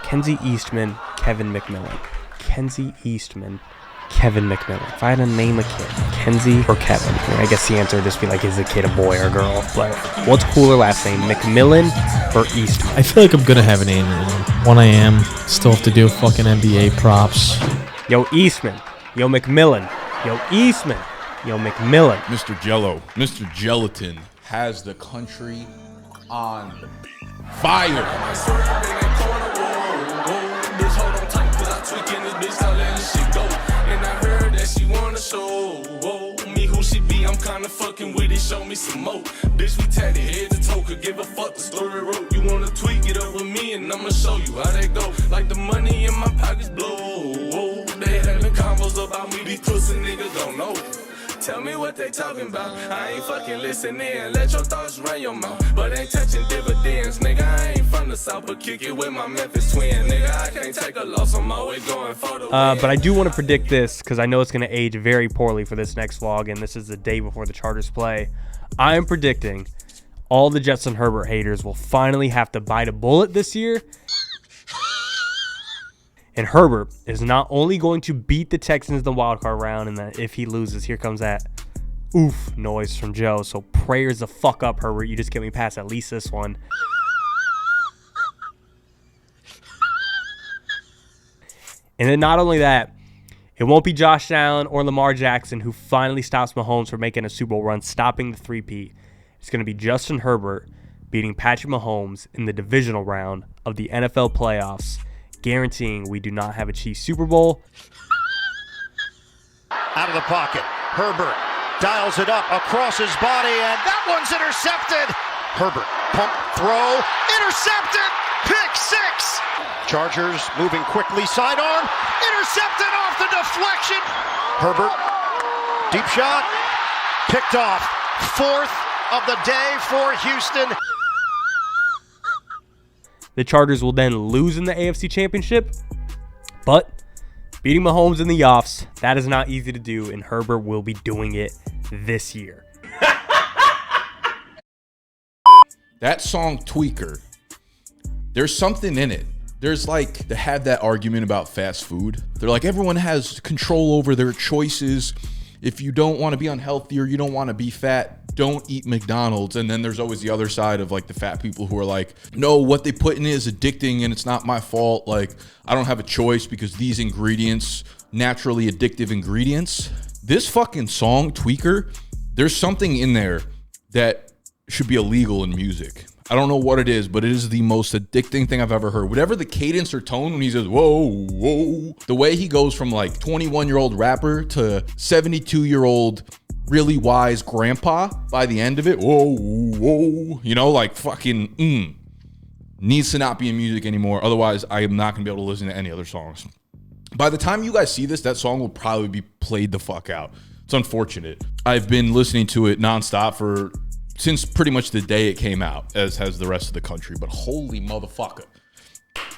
Kenzie Eastman, Kevin McMillan. Kenzie Eastman, Kevin McMillan. If I had to name a kid, Kenzie or Kevin, I guess the answer would just be like, is the kid a boy or a girl? But what's cooler last name, McMillan or Eastman? I feel like I'm gonna have an name. One I am. Still have to do fucking NBA props. Yo, Eastman. Yo, McMillan. Yo, Eastman. Yo, McMillan. Mr. Jello, Mr. Gelatin has the country on fire. I'm kinda fucking with it, show me some more. Bitch, we tatted head to toe, could give a fuck the story wrote. You wanna tweak it up with me and I'ma show you how that go. Like the money in my pockets blow. They having combos about me, these pussy niggas don't know. Tell me what they talking about. I ain't fucking listening. Let your thoughts run your mouth, but ain't touching dividends, nigga. I ain't from the south, but kick it with my Memphis twin, nigga. I can't take a loss. I'm always going for the win. But I do want to predict this because I know it's going to age very poorly for this next vlog, and this is the day before the Chargers play. I am predicting all the Justin Herbert haters will finally have to bite a bullet this year. And Herbert is not only going to beat the Texans in the wildcard round, and that if he loses, here comes that oof noise from Joe. So prayers the fuck up, Herbert. You just get me past at least this one. And then not only that, it won't be Josh Allen or Lamar Jackson who finally stops Mahomes from making a Super Bowl run, stopping the three-peat. It's going to be Justin Herbert beating Patrick Mahomes in the divisional round of the NFL playoffs, guaranteeing we do not have a Chiefs Super Bowl. Out of the pocket, Herbert dials it up across his body, and that one's intercepted. Herbert, pump, throw, intercepted, pick six. Chargers moving quickly, sidearm, intercepted off the deflection. Herbert, deep shot, picked off. Fourth of the day for Houston. The Chargers will then lose in the AFC Championship, but beating Mahomes in the offs, that is not easy to do, and Herbert will be doing it this year. That song Tweaker, there's something in it. There's like, they had that argument about fast food. They're like, everyone has control over their choices. If you don't want to be unhealthy or you don't want to be fat, don't eat McDonald's. And then there's always the other side of like the fat people who are like, no, what they put in it is addicting and it's not my fault. Like, I don't have a choice because these ingredients, naturally addictive ingredients. This fucking song, Tweaker, there's something in there that should be illegal in music. I don't know what it is, but it is the most addicting thing I've ever heard. Whatever the cadence or tone when he says, whoa, whoa, the way he goes from like 21-year-old rapper to 72-year-old really wise grandpa by the end of it, whoa, whoa, you know, like fucking, needs to not be in music anymore. Otherwise, I am not going to be able to listen to any other songs. By the time you guys see this, that song will probably be played the fuck out. It's unfortunate. I've been listening to it nonstop since pretty much the day it came out, as has the rest of the country. But holy motherfucker,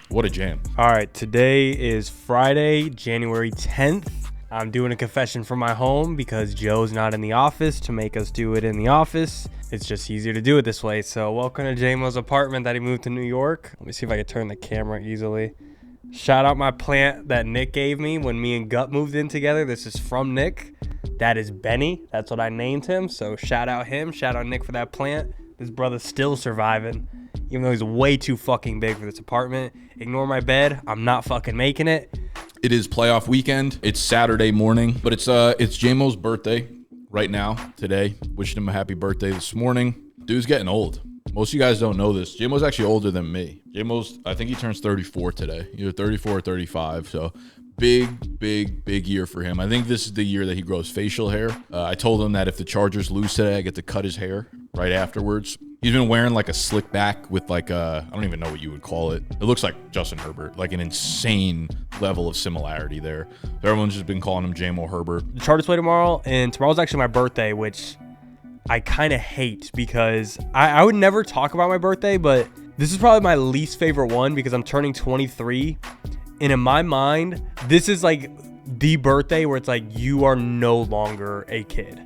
what a jam. All right, today is Friday, January 10th. I'm doing a confession from my home because Joe's not in the office to make us do it in the office. It's just easier to do it this way. So welcome to Jaymo's apartment that he moved to New York. Let me see if I can turn the camera easily. Shout out my plant that Nick gave me when me and Gut moved in together. This is from Nick. That is Benny. That's what I named him. So shout out him. Shout out Nick for that plant. This brother's still surviving, even though he's way too fucking big for this apartment. Ignore my bed. I'm not fucking making it. It is playoff weekend. It's Saturday morning, but it's Jaymo's birthday right now, today. Wishing him a happy birthday this morning. Dude's getting old. Most of you guys don't know this. Jaymo's actually older than me. Jaymo's, I think he turns 34 today. Either 34 or 35, so big year for him. I think this is the year that he grows facial hair. I told him that if the Chargers lose today, I get to cut his hair right afterwards. He's been wearing like a slick back with like a, I don't even know what you would call it. It looks like Justin Herbert, like an insane level of similarity there. Everyone's just been calling him Jaymo Herbert. The Chargers play tomorrow, and tomorrow's actually my birthday, which I kind of hate because I would never talk about my birthday, but this is probably my least favorite one because I'm turning 23. And in my mind, this is like the birthday where it's like you are no longer a kid.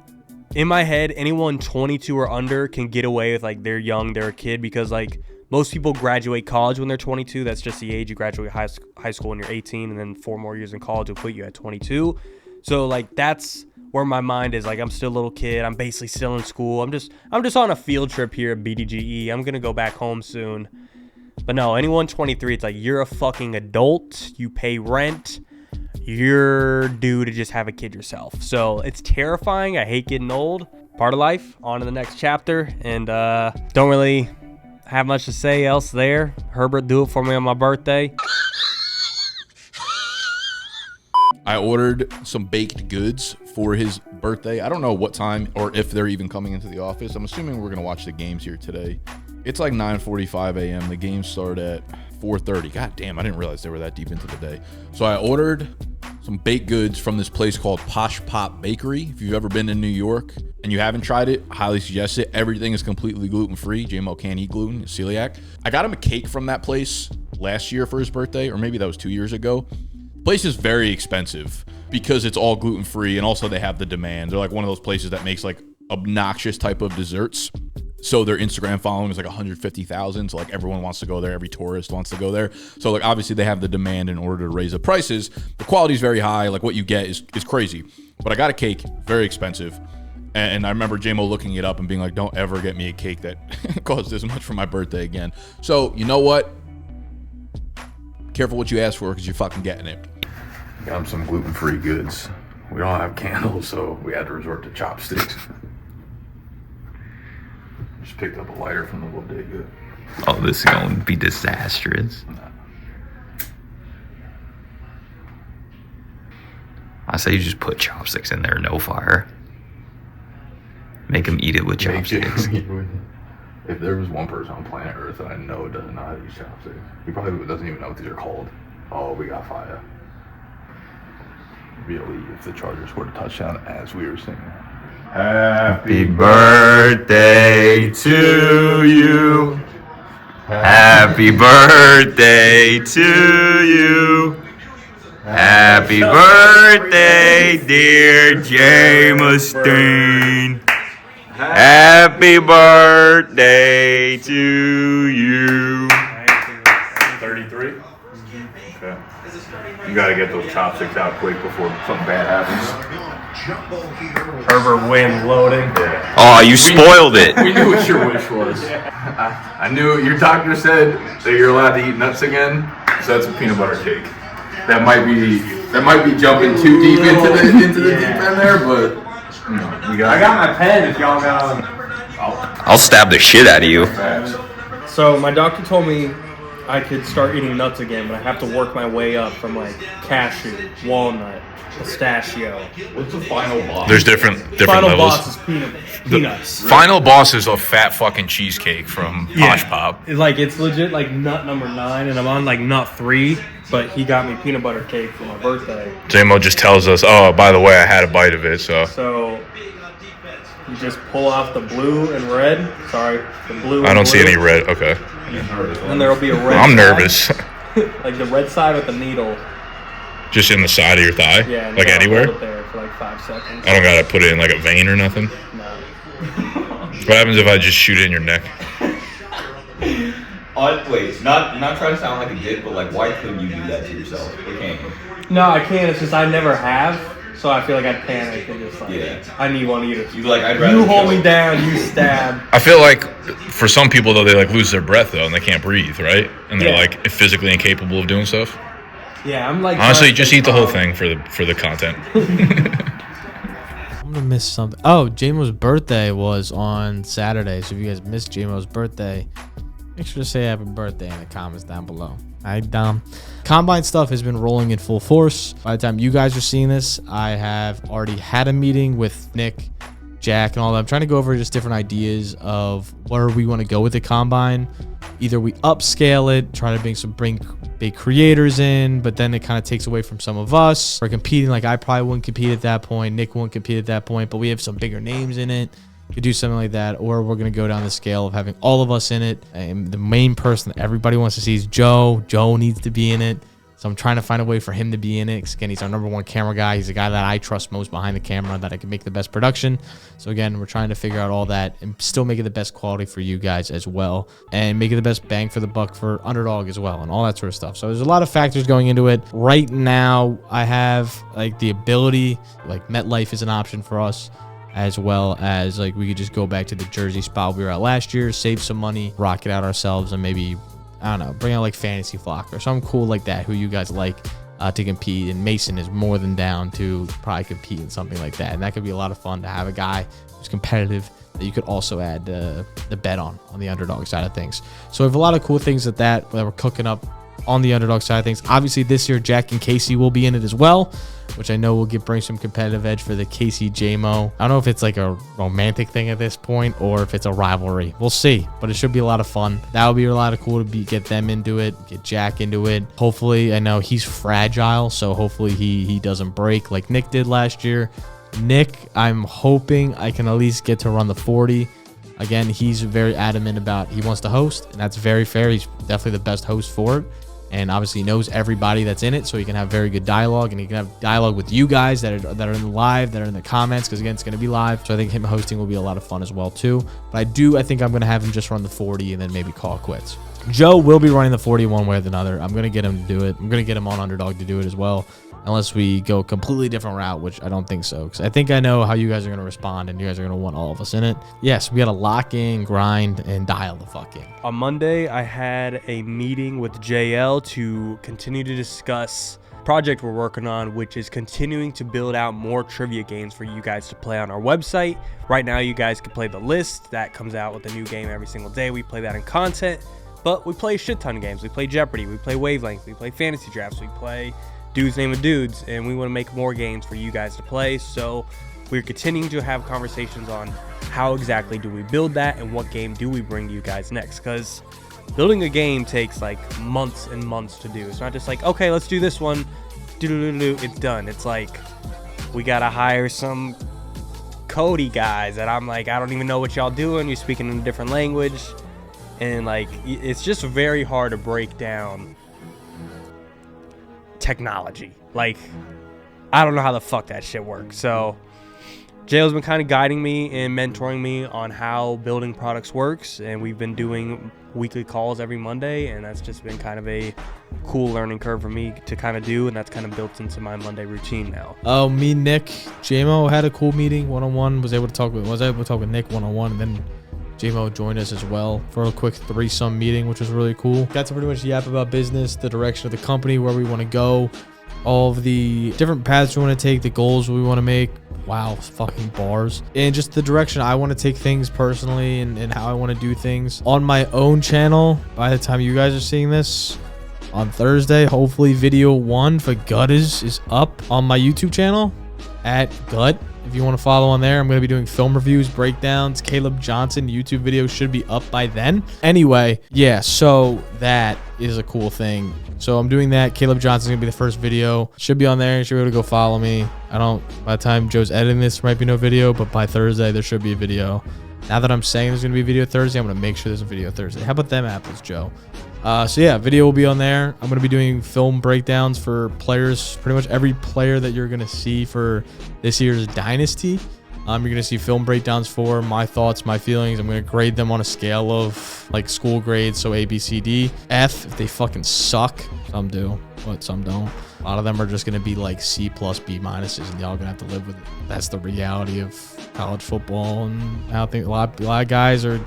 In my head, anyone 22 or under can get away with like they're young, they're a kid because like most people graduate college when they're 22. That's just the age you graduate high school when you're 18, and then 4 more years in college will put you at 22. So like that's where my mind is. Like I'm still a little kid. I'm basically still in school. I'm just on a field trip here at BDGE. I'm gonna go back home soon. But no, anyone 23, it's like you're a fucking adult. You pay rent. You're due to just have a kid yourself. So it's terrifying. I hate getting old. Part of life. On to the next chapter. And don't really have much to say else there. Herbert, do it for me on my birthday. I ordered some baked goods for his birthday. I don't know what time or if they're even coming into the office. I'm assuming we're going to watch the games here today. It's like 9:45 a.m. The games start at 4:30. God damn, I didn't realize they were that deep into the day. So I ordered some baked goods from this place called Posh Pop Bakery. If you've ever been in New York and you haven't tried it, I highly suggest it. Everything is completely gluten-free. Jaymo can't eat gluten, celiac. I got him a cake from that place last year for his birthday, or maybe that was 2 years ago. The place is very expensive because it's all gluten-free, and also they have the demand. They're like one of those places that makes like obnoxious type of desserts. So their Instagram following is like 150,000. So like everyone wants to go there. Every tourist wants to go there. So like obviously they have the demand in order to raise the prices. The quality is very high. Like what you get is crazy. But I got a cake, very expensive. And I remember Jaymo looking it up and being like, don't ever get me a cake that costs this much for my birthday again. So you know what? Careful what you ask for because you're fucking getting it. Got him some gluten-free goods. We don't have candles, so we had to resort to chopsticks. Just picked up a lighter from the bodega. Oh, this is going to be disastrous. I say you just put chopsticks in there, no fire. Make him eat it with chopsticks. If there was one person on planet Earth that I know doesn't know how to use chopsticks, he probably doesn't even know what these are called. Oh, we got fire. Really, if the Chargers scored a touchdown as we were singing. Happy birthday to you. Happy birthday to you. Happy birthday, dear Jaymos. Happy birthday to you. 33? Okay. You gotta get those chopsticks out quick before something bad happens. Herbert win loading. Yeah. Oh, you spoiled it. We knew what your wish was. I knew your doctor said that you're allowed to eat nuts again, so that's a peanut butter cake. That might be jumping too deep into the deep end there, but I got my pen if y'all got I'll stab the shit out of you. So my doctor told me I could start eating nuts again, but I have to work my way up from like cashew, walnut, pistachio. What's the final boss? There's different Final levels. boss is peanuts. Final boss is a fat fucking cheesecake from Posh Pop. It's like it's legit like nut number 9, and I'm on like nut 3. But he got me peanut butter cake for my birthday. Jaymo just tells us, oh, by the way, I had a bite of it, so. So you just pull off the blue and red. Sorry, the blue. I don't see any red. Okay. And there'll be a red. I'm side. nervous. Like the red side with the needle. Just in the side of your thigh? Yeah. Like anywhere? Hold it there for like 5 seconds. I don't gotta put it in like a vein or nothing? No. What happens if I just shoot it in your neck? Wait, not trying to sound like a dick, but like, why couldn't you do that to yourself? Or can't you? No, I can't. It's just I never have. So I feel like I'd panic and just like, Yeah. I need one either. You like, I'd rather You hold kill. me down, you stab. I feel like for some people, though, they like lose their breath, though, and they can't breathe, right? And they're Yeah. like physically incapable of doing stuff. Yeah, I'm like. Honestly, trying to just stay eat the whole calm. thing for the content. I'm gonna miss something. Oh, Jaymo's birthday was on Saturday, so if you guys missed Jaymo's birthday, make sure to say happy birthday in the comments down below. All right, Dom. Combine stuff has been rolling in full force. By the time you guys are seeing this, I have already had a meeting with Nick, Jack, and all that. I'm trying to go over just different ideas of where we want to go with the combine. Either we upscale it, try to bring big creators in, but then it kind of takes away from some of us. We're competing, like I probably wouldn't compete at that point. Nick won't compete at that point, but we have some bigger names in it. Could do something like that, or we're going to go down the scale of having all of us in it. And the main person that everybody wants to see is Joe. Joe needs to be in it. So I'm trying to find a way for him to be in it. 'Cause again, he's our #1 camera guy. He's the guy that I trust most behind the camera, that I can make the best production. So again, we're trying to figure out all that and still make it the best quality for you guys as well, and make it the best bang for the buck for Underdog as well, and all that sort of stuff. So there's a lot of factors going into it. Right now, I have like the ability, like MetLife is an option for us, as well as like we could just go back to the Jersey spot we were at last year, save some money, rock it out ourselves, and maybe, I don't know, bring out like Fantasy Flock or something cool like that, who you guys like to compete. And Mason is more than down to probably compete in something like that. And that could be a lot of fun to have a guy who's competitive that you could also add the bet on the Underdog side of things. So we have a lot of cool things that we're cooking up on the Underdog side of things. Obviously this year, Jack and Casey will be in it as well, which I know will bring some competitive edge for the Casey Jaymo. I don't know if it's like a romantic thing at this point or if it's a rivalry. We'll see, but it should be a lot of fun. That would be a lot of cool to get them into it, get Jack into it. Hopefully, I know he's fragile, so hopefully he doesn't break like Nick did last year. Nick, I'm hoping I can at least get to run the 40. Again, he's very adamant about he wants to host, and that's very fair. He's definitely the best host for it. And obviously knows everybody that's in it, so he can have very good dialogue, and he can have dialogue with you guys that are in the live, that are in the comments, because again, it's going to be live. So I think him hosting will be a lot of fun as well too. But I think I'm going to have him just run the 40 and then maybe call it quits. Joe will be running the 40 one way or another. I'm going to get him to do it. I'm going to get him on Underdog to do it as well, unless we go a completely different route, which I don't think so, because I think I know how you guys are going to respond, and you guys are going to want all of us in it. Yes, we got to lock in, grind, and dial the fuck in. On Monday, I had a meeting with JL to continue to discuss project we're working on, which is continuing to build out more trivia games for you guys to play on our website. Right now, you guys can play the list. That comes out with a new game every single day. We play that in content, but we play a shit ton of games. We play Jeopardy, we play Wavelength, we play Fantasy Drafts, we play Dudes Name of Dudes, and we want to make more games for you guys to play. So we're continuing to have conversations on how exactly do we build that and what game do we bring to you guys next, because building a game takes like months and months to do. It's not just like, okay, let's do this one, it's done. It's like we gotta hire some Cody guys that I'm like, I don't even know what y'all doing. You're speaking in a different language, and like it's just very hard to break down technology. Like, I don't know how the fuck that shit works. So JL's been kind of guiding me and mentoring me on how building products works, and we've been doing weekly calls every Monday, and that's just been kind of a cool learning curve for me to kind of do, and that's kind of built into my Monday routine now. Oh, me, Nick, Jaymo had a cool meeting one-on-one. Was able to talk with Nick one-on-one, and then Jaymo joined us as well for a quick threesome meeting, which was really cool. Got to pretty much yap about business, the direction of the company, where we want to go, all of the different paths we want to take, the goals we want to make. Wow, fucking bars. And just the direction I want to take things personally, and how I want to do things on my own channel. By the time you guys are seeing this on Thursday, hopefully video 1 for Gut is up on my YouTube channel at Gut. If you want to follow on there, I'm going to be doing film reviews, breakdowns. Caleb Johnson YouTube video should be up by then. Anyway, yeah, so that is a cool thing. So I'm doing that. Caleb Johnson's going to be the first video. Should be on there. You should be able to go follow me. By the time Joe's editing this, there might be no video, but by Thursday, there should be a video. Now that I'm saying there's going to be a video Thursday, I'm going to make sure there's a video Thursday. How about them apples, Joe? So yeah, video will be on there. I'm going to be doing film breakdowns for players, pretty much every player that you're going to see for this year's Dynasty. You're going to see film breakdowns for my thoughts, my feelings. I'm going to grade them on a scale of like school grades. So A, B, C, D, F if they fucking suck. Some do, but some don't. A lot of them are just going to be like C plus B minuses, and y'all going to have to live with it. That's the reality of college football, and I think a lot of guys are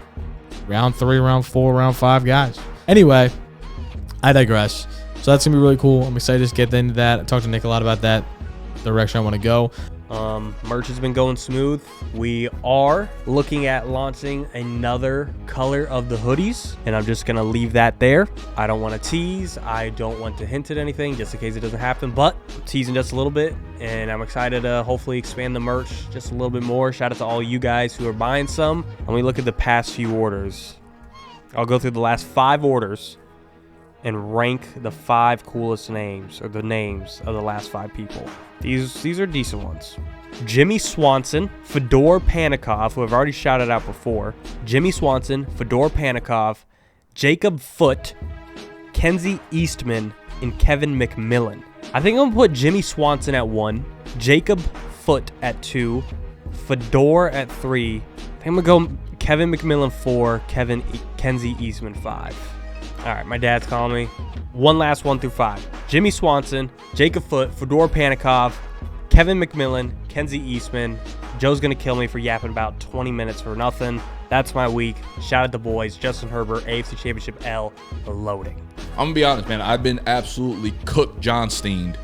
round 3, round 4, round 5 guys. Anyway, I digress. So that's gonna be really cool. I'm excited to get into that. I talked to Nick a lot about that, the direction I want to go. Merch has been going smooth. We are looking at launching another color of the hoodies, and I'm just gonna leave that there. I don't want to tease. I don't want to hint at anything just in case it doesn't happen, but I'm teasing just a little bit, and I'm excited to hopefully expand the merch just a little bit more. Shout out to all you guys who are buying some. When we look at the past few orders, I'll go through the last 5 orders and rank the 5 coolest names, or the names of the last 5 people. These are decent ones. Jimmy Swanson, Fedor Panikov, who I've already shouted out before. Jimmy Swanson, Fedor Panikov, Jacob Foote, Kenzie Eastman, and Kevin McMillan. I think I'm going to put Jimmy Swanson at 1, Jacob Foote at 2, Fedor at 3. I think I'm going to go Kevin McMillan 4, Kenzie Eastman 5. All right, my dad's calling me. One last 1 through 5. Jimmy Swanson, Jacob Foote, Fedor Panikov, Kevin McMillan, Kenzie Eastman. Joe's going to kill me for yapping about 20 minutes for nothing. That's my week. Shout out to boys. Justin Herbert, AFC Championship L, loading. I'm going to be honest, man. I've been absolutely cooked John-steined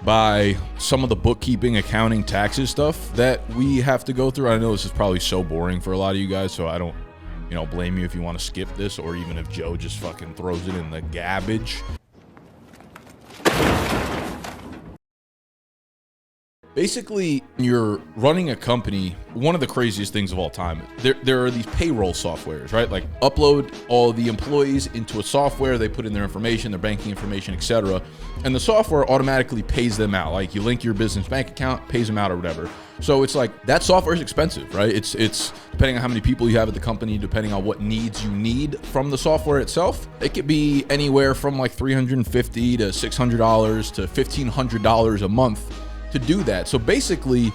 by some of the bookkeeping, accounting, taxes stuff that we have to go through. I know this is probably so boring for a lot of you guys, so I don't, blame you if you want to skip this, or even if Joe just fucking throws it in the garbage. Basically, you're running a company. One of the craziest things of all time, there are these payroll softwares, right? Like upload all the employees into a software, they put in their information, their banking information, etc. And the software automatically pays them out. Like you link your business bank account, pays them out or whatever. So it's like that software is expensive, right? It's depending on how many people you have at the company, depending on what needs you need from the software itself. It could be anywhere from like $350 to $600 to $1,500 a month to do that. So basically,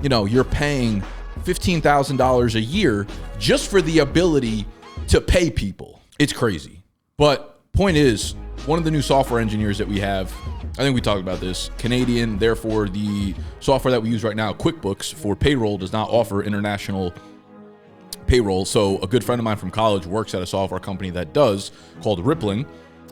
you're paying $15,000 a year just for the ability to pay people. It's crazy. But point is, one of the new software engineers that we have, I think we talked about this, Canadian, therefore the software that we use right now, QuickBooks, for payroll does not offer international payroll. So a good friend of mine from college works at a software company that does, called Rippling.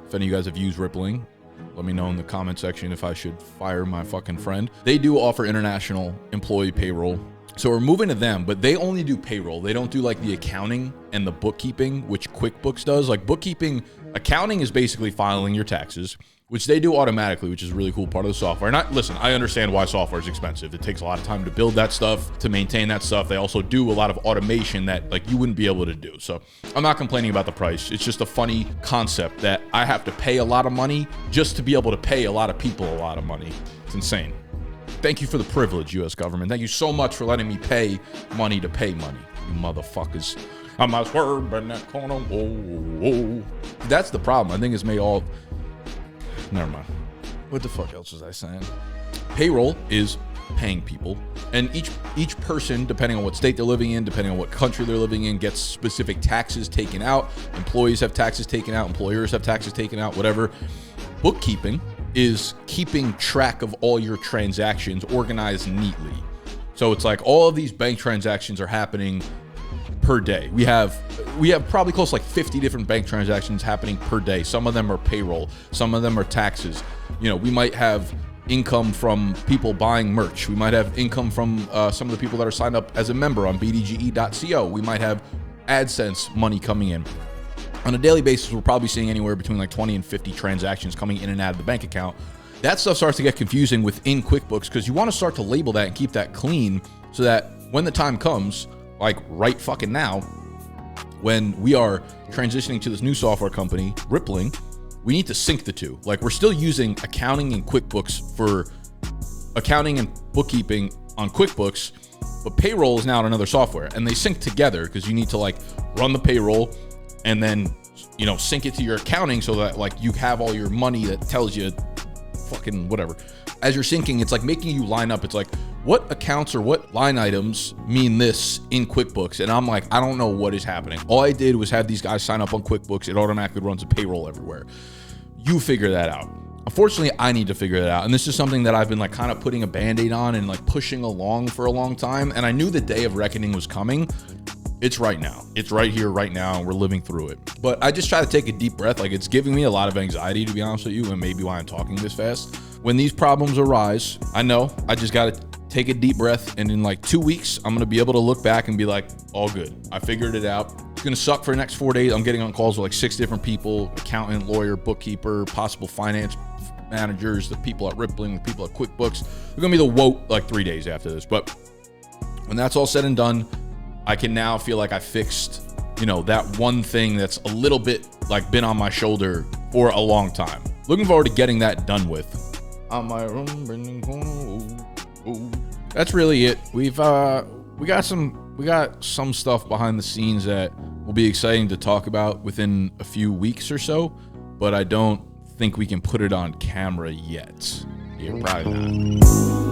If any of you guys have used Rippling, let me know in the comment section if I should fire my fucking friend. They do offer international employee payroll. So we're moving to them, but they only do payroll. They don't do like the accounting and the bookkeeping, which QuickBooks does. Like bookkeeping, accounting is basically filing your taxes, which they do automatically, which is a really cool part of the software. And listen, I understand why software is expensive. It takes a lot of time to build that stuff, to maintain that stuff. They also do a lot of automation that like you wouldn't be able to do. So I'm not complaining about the price. It's just a funny concept that I have to pay a lot of money just to be able to pay a lot of people a lot of money. It's insane. Thank you for the privilege, U.S. government. Thank you so much for letting me pay money to pay money, you motherfuckers. I might swerve in that corner. Whoa, whoa. That's the problem. I think it's made all... Never mind. What the fuck else was I saying? Payroll is paying people, and each person, depending on what state they're living in, depending on what country they're living in, gets specific taxes taken out. Employees have taxes taken out. Employers have taxes taken out, whatever. Bookkeeping is keeping track of all your transactions organized neatly. So it's like all of these bank transactions are happening per day. We have probably close to like 50 different bank transactions happening per day. Some of them are payroll, some of them are taxes. We might have income from people buying merch. We might have income from some of the people that are signed up as a member on BDGE.co. We might have AdSense money coming in. On a daily basis, we're probably seeing anywhere between like 20 and 50 transactions coming in and out of the bank account. That stuff starts to get confusing within QuickBooks because you want to start to label that and keep that clean so that when the time comes, like right fucking now, when we are transitioning to this new software company, Rippling, we need to sync the two. Like we're still using accounting and QuickBooks for accounting and bookkeeping on QuickBooks, but payroll is now on another software and they sync together because you need to like run the payroll and then, sync it to your accounting so that like you have all your money that tells you fucking whatever. As you're syncing, it's like making you line up. It's like, what accounts or what line items mean this in QuickBooks? And I'm like, I don't know what is happening. All I did was have these guys sign up on QuickBooks. It automatically runs a payroll everywhere. You figure that out. Unfortunately, I need to figure that out. And this is something that I've been like kind of putting a Band-Aid on and like pushing along for a long time. And I knew the day of reckoning was coming. It's right now. It's right here, right now, and we're living through it. But I just try to take a deep breath. Like it's giving me a lot of anxiety, to be honest with you, and maybe why I'm talking this fast. When these problems arise, I know I just got to take a deep breath, and in like 2 weeks, I'm going to be able to look back and be like, all good. I figured it out. It's going to suck for the next 4 days. I'm getting on calls with like 6 different people, accountant, lawyer, bookkeeper, possible finance managers, the people at Rippling, the people at QuickBooks. They're going to be the woke like 3 days after this. But when that's all said and done, I can now feel like I fixed, that one thing that's a little bit like been on my shoulder for a long time. Looking forward to getting that done with. On my room, that's really it. We got some stuff behind the scenes that will be exciting to talk about within a few weeks or so, but I don't think we can put it on camera yet. Yeah, probably not.